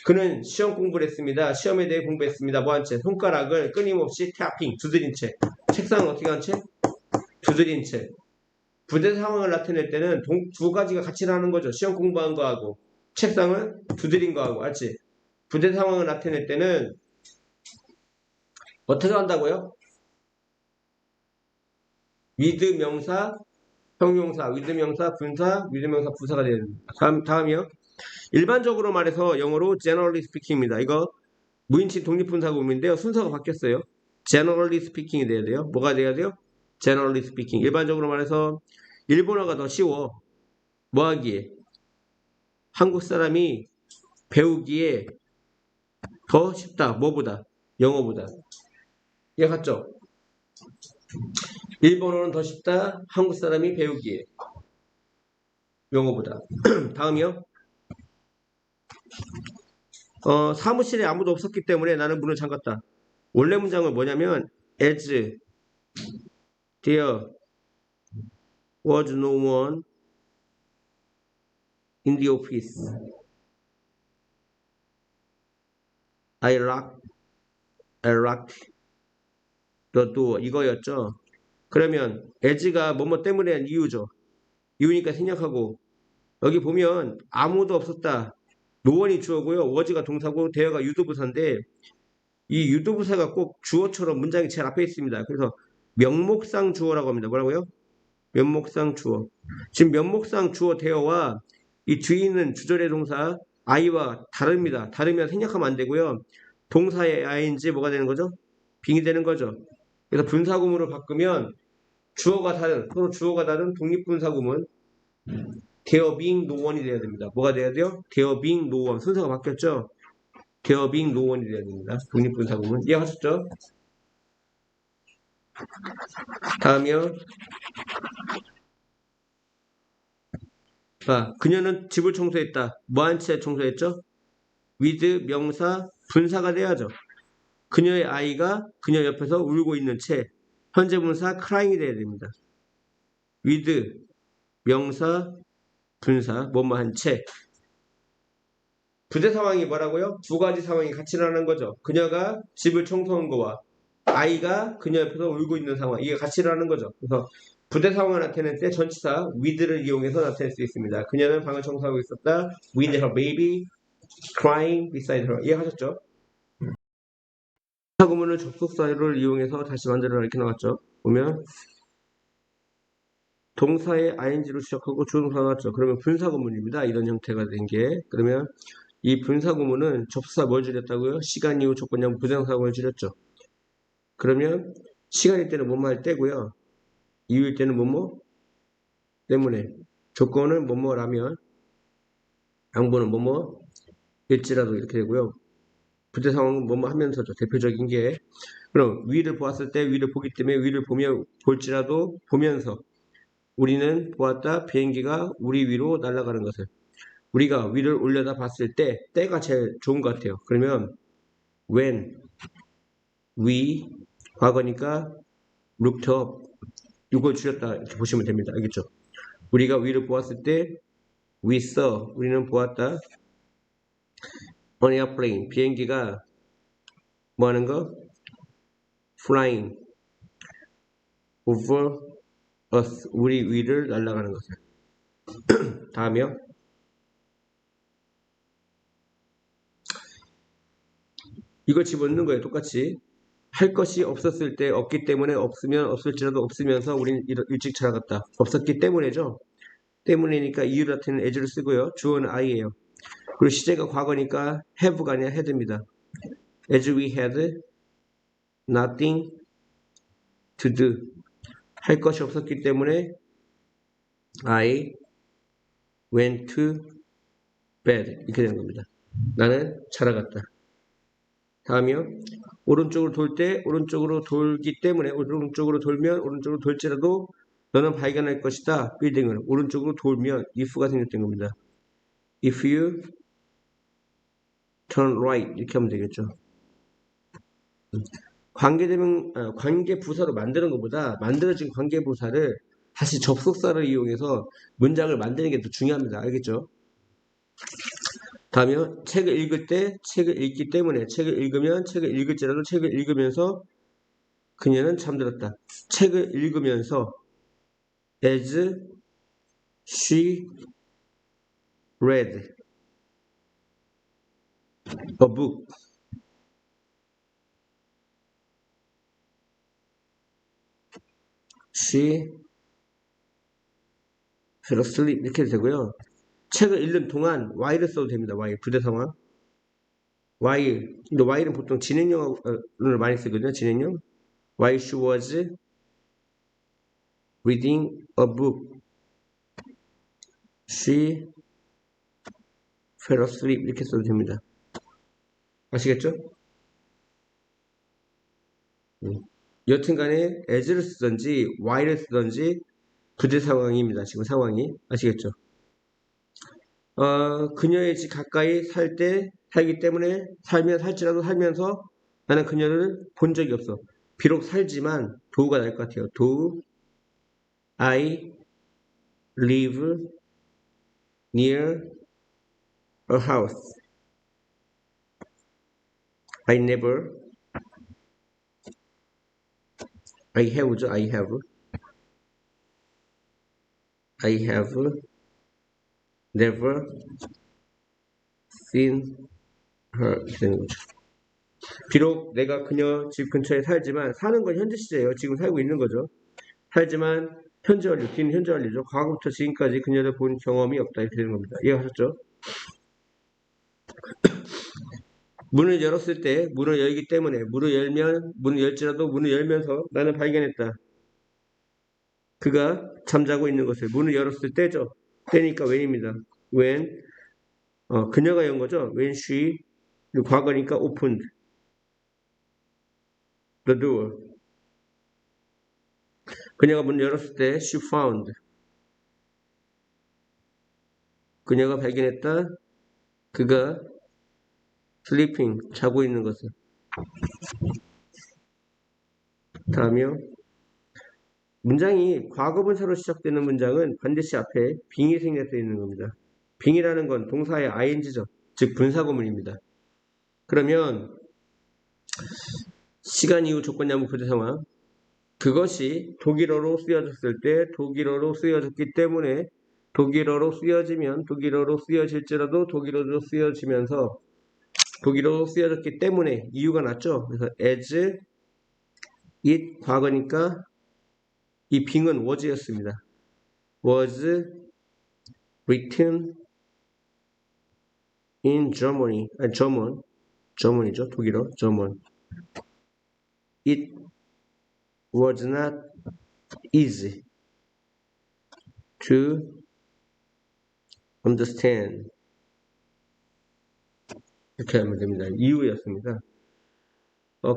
그는 시험 공부를 했습니다. 시험에 대해 공부했습니다. 뭐한 채? 손가락을 끊임없이 태핑 두드린 채. 책상은 어떻게 한 채? 두드린 채. 부대 상황을 나타낼 때는 두 가지가 같이 나는 거죠. 시험 공부한 거하고 책상을 두드린 거하고. 알지? 부대 상황을 나타낼 때는 어떻게 한다고요? with 명사, 형용사, with 명사, 분사, with 명사, 부사가 되야 됩니다. 다음이요. 일반적으로 말해서 영어로 generally speaking입니다. 이거 무인칭 독립분사구문인데요. 순서가 바뀌었어요. generally speaking이 돼야 돼요. 뭐가 돼야 돼요? generally speaking. 일반적으로 말해서 일본어가 더 쉬워. 뭐 하기에? 한국 사람이 배우기에 더 쉽다. 뭐보다? 영어보다. 이해 갔죠? 일본어는 더 쉽다. 한국 사람이 배우기에. 영어보다. 다음이요. 사무실에 아무도 없었기 때문에 나는 문을 잠갔다. 원래 문장은 뭐냐면 as there was no one in the office. I locked the door. 이거였죠. 그러면 as가 뭐뭐 때문에 한 이유죠. 이유니까 생략하고 여기 보면 아무도 없었다. 노원이 주어고요. was가 동사고 there가 유도부사인데 이 유도부사가 꼭 주어처럼 문장이 제일 앞에 있습니다. 그래서 명목상 주어라고 합니다. 뭐라고요? 면목상 주어. 지금 면목상 주어 대어와 이 뒤에 있는 주절의 동사 I와 다릅니다. 다르면 생략하면 안 되고요. 동사의 I인지 뭐가 되는 거죠? 빙이 되는 거죠. 그래서 분사구문으로 바꾸면 주어가 다른, 서로 주어가 다른 독립분사구문 there being no one이 돼야 됩니다. 뭐가 돼야 돼요? there being no one. 순서가 바뀌었죠? there being no one이 돼야 됩니다. 독립분사구문. 이해하셨죠? 다음이요. 자, 그녀는 집을 청소했다. 뭐한 채 청소했죠? with 명사 분사가 돼야죠. 그녀의 아이가 그녀 옆에서 울고 있는 채 현재 분사 crying이 돼야 됩니다. with 명사 분사 뭐뭐 한 채 부대 상황이 뭐라고요? 두 가지 상황이 같이 일어나는 거죠. 그녀가 집을 청소한 거와 아이가 그녀 옆에서 울고 있는 상황 이게 같이 일어나는 거죠. 그래서 부대 상황을 나타낼 때 전치사 with를 이용해서 나타낼 수 있습니다. 그녀는 방을 청소하고 있었다. with her baby crying beside her. 이해하셨죠? 부사구문을 접속사를 이용해서 다시 만들어라 이렇게 나왔죠. 보면 동사의 ing로 시작하고 주동사가 나왔죠. 그러면 분사구문입니다. 이런 형태가 된 게. 그러면 이 분사구문은 접속사 뭘 줄였다고요? 시간, 이후, 조건형, 부정사구문을 줄였죠. 그러면 시간일 때는 뭐뭐 할 때고요. 이유일 때는 뭐뭐 때문에 조건은 뭐뭐라면 양보는 뭐뭐 일지라도 이렇게 되고요. 부대 상황은 뭐뭐 하면서죠. 대표적인 게 그럼 위를 보았을 때 위를 보기 때문에 위를 보며 볼지라도 보면서 우리는 보았다. 비행기가 우리 위로 날아가는 것을 우리가 위를 올려다 봤을 때 때가 제일 좋은 것 같아요. 그러면 when we 과거니까 looked up 이걸 줄였다 이렇게 보시면 됩니다. 알겠죠? 우리가 위를 보았을 때 we saw 우리는 보았다. on airplane 비행기가 뭐 하는 거? flying over us 우리 위를 날아가는 것을 다음이요. 이걸 집어넣는 거예요. 똑같이 할 것이 없었을 때 없기 때문에 없으면 없을지라도 없으면서 우리는 일찍 자라갔다. 없었기 때문에죠. 때문이니까 이유를 나타내는 as를 쓰고요. 주어는 I예요. 그리고 시제가 과거니까 have가 아니라 had입니다. as we had nothing to do 할 것이 없었기 때문에 I went to bed 이렇게 되는 겁니다. 나는 자라갔다. 다음이요. 오른쪽으로 돌 때 오른쪽으로 돌기 때문에 오른쪽으로 돌면 오른쪽으로 돌지라도 너는 발견할 것이다. 빌딩을 오른쪽으로 돌면 if가 생겼던 겁니다. If you turn right 이렇게 하면 되겠죠. 관계 부사로 만드는 것보다 만들어진 관계 부사를 다시 접속사를 이용해서 문장을 만드는 게 더 중요합니다. 알겠죠? 다음이요. 책을 읽을 때 책을 읽기 때문에 책을 읽으면 책을 읽을지라도 책을 읽으면서 그녀는 잠들었다. 책을 읽으면서 as she read a book she fell asleep 이렇게 되고요. 책을 읽는 동안 while을 써도 됩니다. while 부대 상황 while 근데 while은 보통 진행형을 많이 쓰거든요. 진행형 while she was reading a book she fell asleep 이렇게 써도 됩니다. 아시겠죠? 여튼간에 as를 쓰든지 while을 쓰든지 부재 상황입니다. 지금 상황이 아시겠죠? 그녀의 집 가까이 살기 때문에 살지라도 살면서 나는 그녀를 본 적이 없어. 비록 살지만 do가 날 것 같아요. Do I live near a house? I never. I have죠. I have. I have never seen her. 되는 거죠. 비록 내가 그녀 집 근처에 살지만 사는 건 현재 시제예요. 지금 살고 있는 거죠. 살지만 현재 완료, 뒤는 현재 완료죠. 과거부터 지금까지 그녀를 본 경험이 없다 이렇게 되는 겁니다. 이해하셨죠? 문을 열었을 때 문을 열기 때문에 문을 열지라도 문을 열면서 나는 발견했다. 그가 잠자고 있는 것을 문을 열었을 때죠. 때니까 when입니다. when 그녀가 연 거죠. when she 과거니까 opened the door. 그녀가 문을 열었을 때 she found 그녀가 발견했다. 그가 sleeping 자고 있는 것을. 다음이요. 문장이 과거분사로 시작되는 문장은 반드시 앞에 빙이 생략되어 있는 겁니다. 빙이라는 건 동사의 ing죠. 즉 분사구문입니다. 그러면 시간 이후 조건양부 부재 상황 그것이 독일어로 쓰여졌을 때 독일어로 쓰여졌기 때문에 독일어로 쓰여지면 독일어로 쓰여질지라도 독일어로 쓰여지면서 독일어로 쓰여졌기 때문에 이유가 났죠. 그래서 as it 과거니까 이 빙은 was였습니다. was written in Germany. German이죠. 독일어. German. It was not easy to understand. 이렇게 하면 됩니다. 이유였습니다.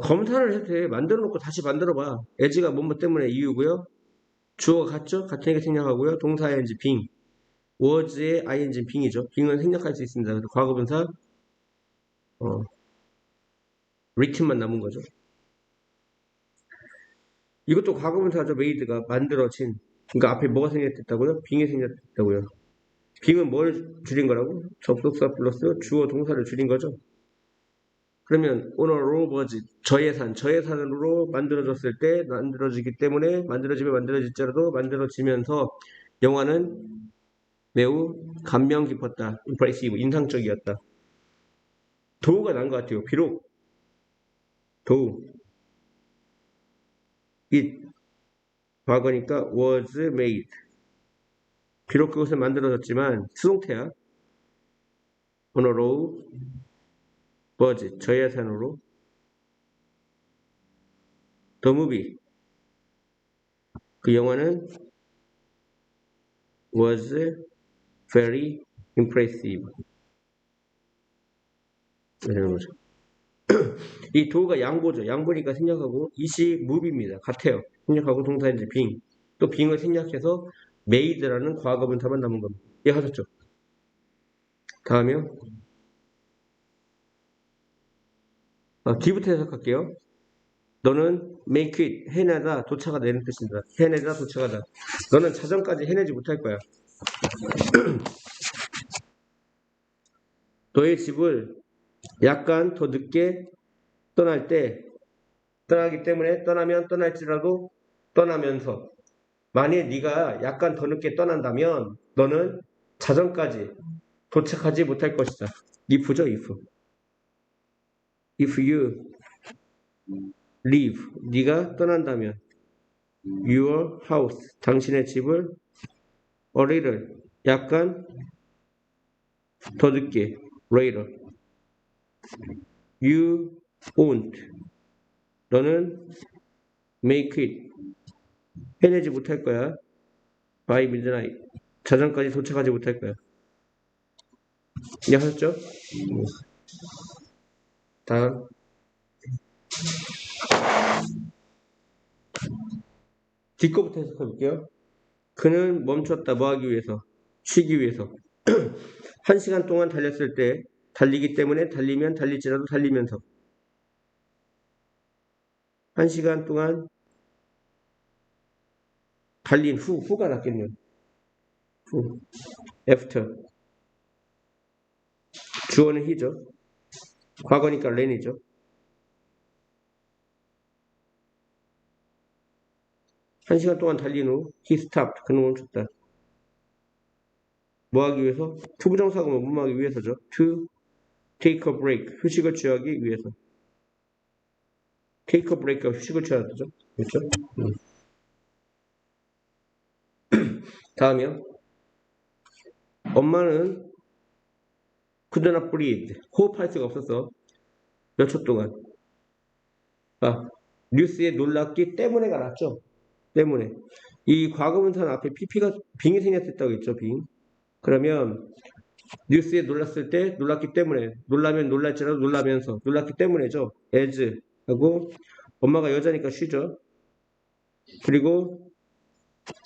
검사를 할 때 만들어 놓고 다시 만들어 봐. as가 뭐뭐 때문에 이유고요. 주어가 같죠? 같으니까 생략하고요. 동사 ing 빙. was의 ing 빙이죠. 빙은 생략할 수 있습니다. 그래서 과거분사 written만 남은 거죠. 이것도 과거분사죠. made가 만들어진. 그러니까 앞에 뭐가 생략됐다고요? 빙이 생략됐다고요. 빙은 뭘 줄인 거라고? 접속사 플러스 주어 동사를 줄인 거죠. 그러면 오너로 뭐지? 저예산으로 만들어졌을 때 만들어지기 때문에 만들어질지라도 만들어지면서 영화는 매우 감명 깊었다. impressive, 인상적이었다. 도우가 난 것 같아요. 비록 도우 it 과거니까 was made 비록 그것은 만들어졌지만 수동태야. 오너로 was 저예산으로 the movie 그 영화는 was very impressive. 이런 거죠. 이 도가 양보죠. 양보니까 생략하고 이시 movie입니다. 같아요. 생략하고 동사인지 빙. 또 빙을 생략해서 made라는 과거분사만 남은 겁니다. 이해하셨죠? 다음이요. 뒤부터 해석할게요. 너는 make it 해내다 도착하다 이런 뜻입니다. 해내다 도착하다. 너는 자정까지 해내지 못할 거야. 너의 집을 약간 더 늦게 떠나기 때문에 떠나면 떠날지라도 떠나면서 만약에 네가 약간 더 늦게 떠난다면 너는 자정까지 도착하지 못할 것이다. if죠, if. If you leave, 네가 떠난다면 your house, 당신의 집을 a little, 약간 더 늦게 later. You won't, 너는 make it, 해내지 못할 거야. by midnight, 자정까지 도착하지 못할 거야. 이해하셨죠? 다음. 뒷거부터 해석해 볼게요. 그는 멈췄다. 뭐 하기 위해서? 쉬기 위해서. 1시간 동안 달렸을 때 달리기 때문에 달리면 달릴지라도 달리면서 1시간 동안 달린 후가 낫겠네요. 후. after. 주어는 he죠. 과거니까 ran이죠. 1시간 동안 달린 후 he stopped. 그는 멈췄다. 뭐 하기 위해서? 투부정사구문 뭐 하기 위해서죠. to take a break. 휴식을 취하기 위해서. take a break가 휴식을 취하는 거죠. 그렇죠? 다음이요. 엄마는 could not breathe. 호흡할 수가 없었어. 몇 초 동안. 아, 뉴스에 놀랐기 때문에가 낫죠. 때문에. 이 과거분사 앞에 pp가 빙이 생략됐다고 했죠. 빙. 그러면 뉴스에 놀랐을 때 놀랐기 때문에 놀라면 놀랄지라도 놀라면서 놀랐기 때문에죠. as 하고 엄마가 여자니까 쉬죠. 그리고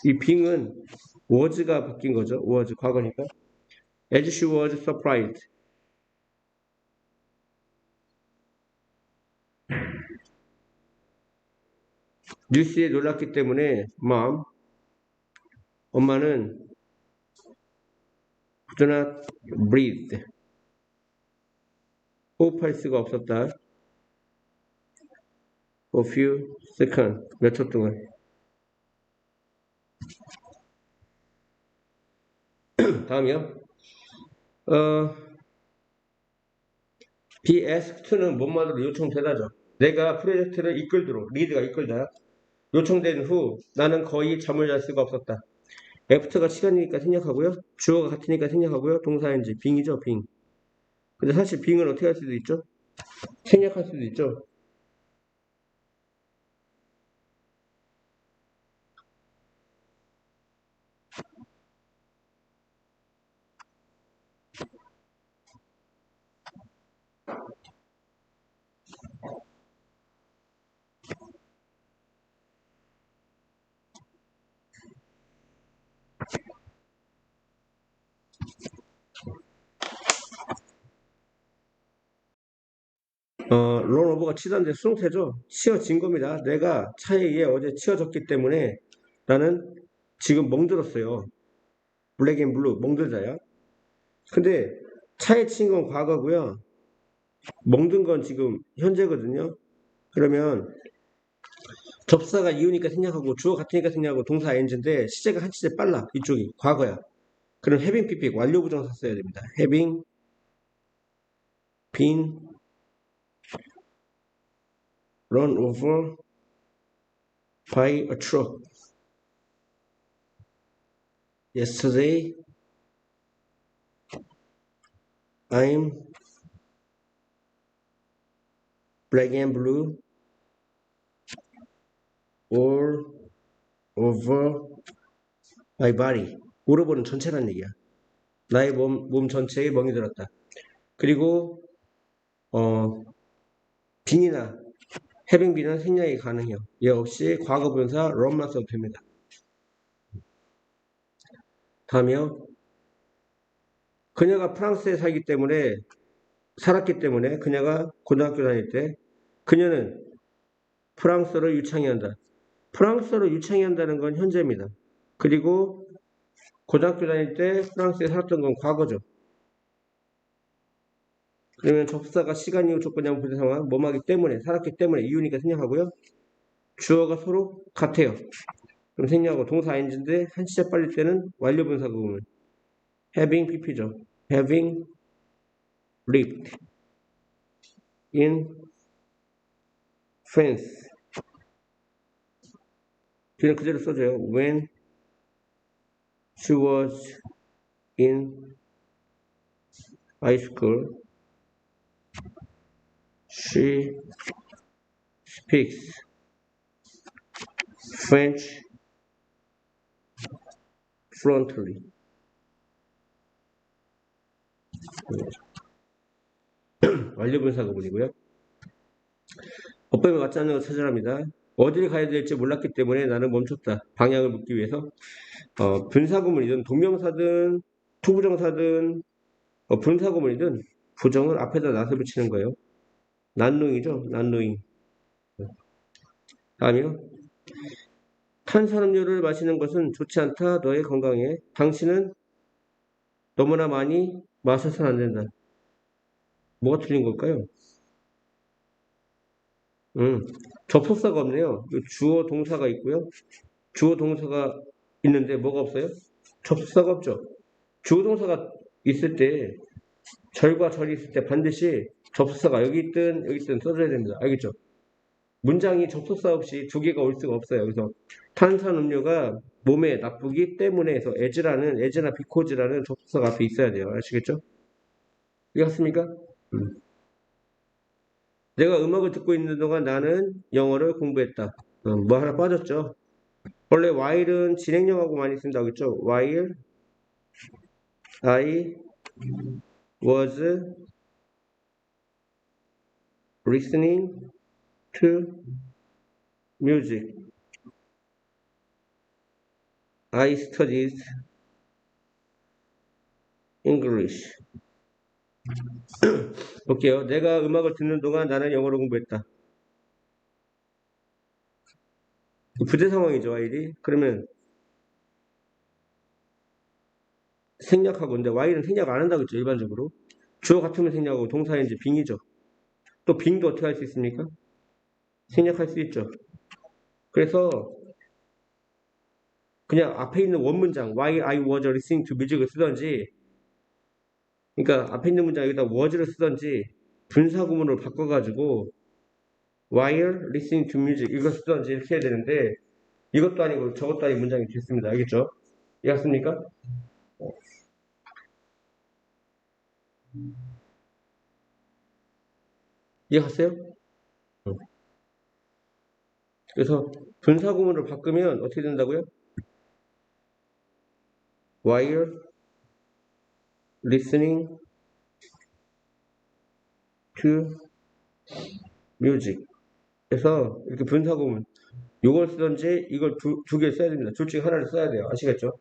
이 빙은 was가 바뀐 거죠. was 과거니까. as she was surprised. 뉴스에 놀랐기 때문에 mom 엄마는 could not breathe. 호흡할 수가 없었다. for few seconds. 몇 초 동안. 다음이요. be asked to는 뭔말로 요청되다죠. 내가 프로젝트를 이끌도록 리드가 이끌다. 요청된 후 나는 거의 잠을 잘 수가 없었다. 애프터가 시간이니까 생략하고요. 주어가 같으니까 생략하고요. 동사인지 빙이죠. 빙. 근데 사실 빙은 어떻게 할 수도 있죠? 생략할 수도 있죠. 런오버가 치닫는데 수동태죠. 치어진 겁니다. 내가 차에 의해 어제 치어졌기 때문에 나는 지금 멍들었어요. 블랙 앤 블루 멍들자야. 근데 차에 친 건 과거고요. 멍든 건 지금 현재거든요. 그러면 접사가 이유니까 생략하고 주어 같으니까 생략하고 동사 ing인데 시제가 한 시제 빨라. 이쪽이 과거야. 그럼 having pp 완료 부정사 써야 됩니다. having been run over by a truck yesterday. I'm black and blue all over my body. all over는 전체란 얘기야. 나의 몸 전체에 멍이 들었다. 그리고 빈이나 having been은 생략이 가능해요. 역시 과거 분사 run만 써도 됩니다. 다음이요. 그녀가 프랑스에 살았기 때문에 그녀가 고등학교 다닐 때 그녀는 프랑스어를 유창히 한다. 프랑스어를 유창히 한다는 건 현재입니다. 그리고 고등학교 다닐 때 프랑스에 살았던 건 과거죠. 그러면 접사가 시간 이후 조건이랑 부대 상황 뭐하기 때문에 살았기 때문에 이유니까 생략하고요. 주어가 서로 같아요. 그럼 생략하고 동사 ing인데 한 시제 빨릴 때는 완료 분사 구문 having pp죠. having lived in France. 뒤는 그대로 써줘요. When she was in high school, she speaks French fluently. 완료분사 구문이고요. 어법에 맞지 않는 거 찾으랍니다. 어디를 가야 될지 몰랐기 때문에 나는 멈췄다. 방향을 묻기 위해서. 분사구문이든 동명사든 투부정사든 분사구문이든 부정을 앞에다 놔서 붙이는 거예요. 난노잉이죠. 난노잉. 다음이요. 탄산음료를 마시는 것은 좋지 않다. 너의 건강에. 당신은 너무나 많이 마셔서는 안 된다. 뭐가 틀린 걸까요? 음, 접속사가 없네요. 주어 동사가 있고요. 주어 동사가 있는데 뭐가 없어요? 접속사가 없죠. 주어 동사가 있을 때 절과 절이 있을 때 반드시 접속사가 여기 있든 써줘야 됩니다. 알겠죠? 문장이 접속사 없이 두 개가 올 수가 없어요. 그래서 탄산음료가 몸에 나쁘기 때문에 해서 as나 because라는 접속사가 앞에 있어야 돼요. 아시겠죠? 이해갔습니까? 음. 내가 음악을 듣고 있는 동안 나는 영어를 공부했다. 뭐 하나 빠졌죠? 원래 while은 진행형하고 많이 쓴다고 했죠? While I was listening to music, I studied English. 볼게요. 내가 음악을 듣는 동안 나는 영어를 공부했다. 부재 상황이죠, while이. 그러면 생략하고, 근데 while은 생략 안 한다고 했죠, 일반적으로. 주어 같으면 생략하고 동사인지 빙이죠. 또 빙도 어떻게 할 수 있습니까? 생략할 수 있죠. 그래서 그냥 앞에 있는 원문장 while I was listening to music을 쓰던지, 그러니까 앞에 있는 문장 여기다 was를 쓰던지 분사구문으로 바꿔가지고 while listening to music 이거 쓰던지 이렇게 해야 되는데 이것도 아니고 저것도 아닌 문장이 됐습니다. 알겠죠? 이해갔습니까? 이해갔어요? 그래서 분사구문으로 바꾸면 어떻게 된다고요? while listening to music 그래서 이렇게 분사구문 요걸 쓰던지 이걸 두 개 써야 됩니다. 둘 중에 하나를 써야 돼요. 아시겠죠?